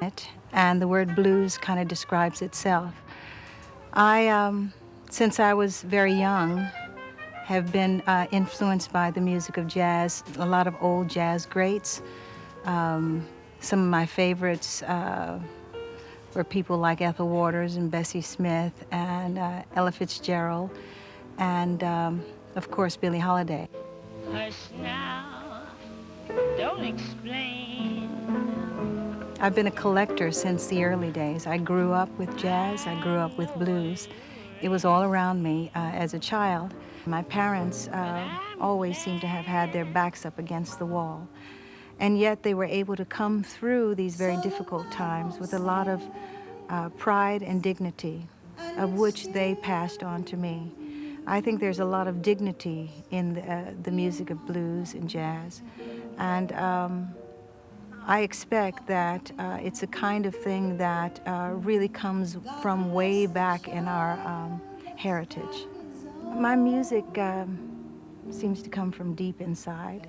it, and the word blues kind of describes itself. Since I was very young, have been influenced by the music of jazz, a lot of old jazz greats. Some of my favorites were people like Ethel Waters and Bessie Smith and Ella Fitzgerald and, of course, Billie Holiday. Hush now, don't explain. I've been a collector since the early days. I grew up with jazz, I grew up with blues. It was all around me as a child. My parents always seemed to have had their backs up against the wall. And yet they were able to come through these very difficult times with a lot of pride and dignity, of which they passed on to me. I think there's a lot of dignity in the music of blues and jazz. And I expect that it's a kind of thing that really comes from way back in our heritage. My music seems to come from deep inside.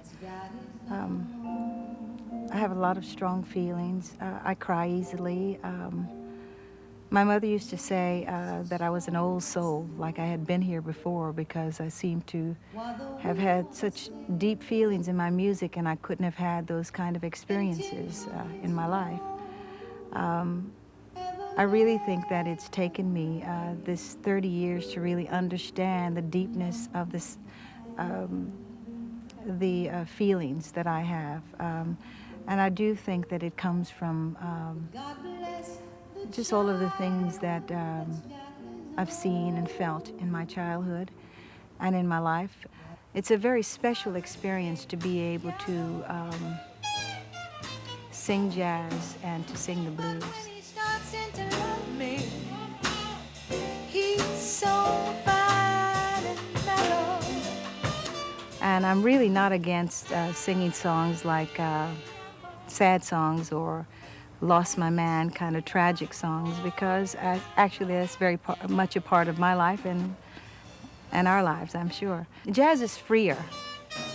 I have a lot of strong feelings. I cry easily. My mother used to say that I was an old soul, like I had been here before, because I seemed to have had such deep feelings in my music, and I couldn't have had those kind of experiences in my life. I really think that it's taken me this 30 years to really understand the deepness of this, the feelings that I have. And I do think that it comes from just all of the things that I've seen and felt in my childhood and in my life. It's a very special experience to be able to sing jazz and to sing the blues. And I'm really not against singing songs like sad songs or lost my man kind of tragic songs, because actually that's very much a part of my life and our lives, I'm sure. Jazz is freer,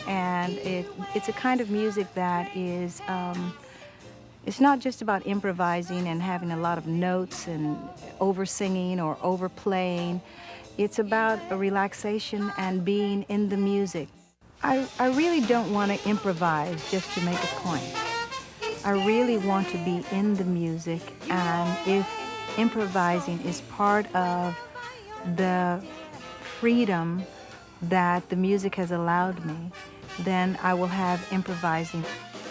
and it's a kind of music that is, it's not just about improvising and having a lot of notes and over-singing or overplaying. It's about a relaxation and being in the music. I really don't want to improvise just to make a point. I really want to be in the music, and if improvising is part of the freedom that the music has allowed me, then I will have improvising.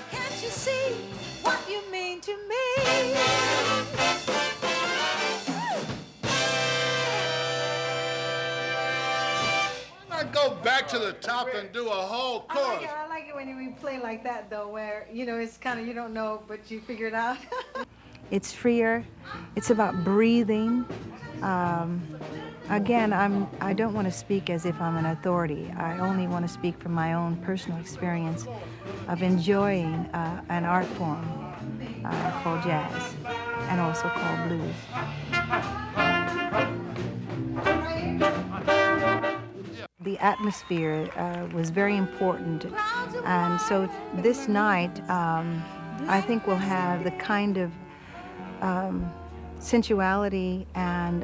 Can't you see what you mean to me? Why not go back to the top and do a whole chorus? I like it when you play like that, though, where, you know, it's kind of, you don't know, but you figure it out. It's freer. It's about breathing. Again, I don't want to speak as if I'm an authority. I only want to speak from my own personal experience of enjoying an art form called jazz and also called blues. The atmosphere was very important, and so this night I think we'll have the kind of sensuality and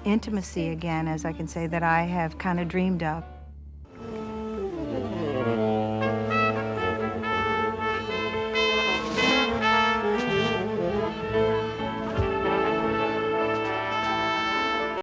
intimacy again, as I can say, that I have kind of dreamed of.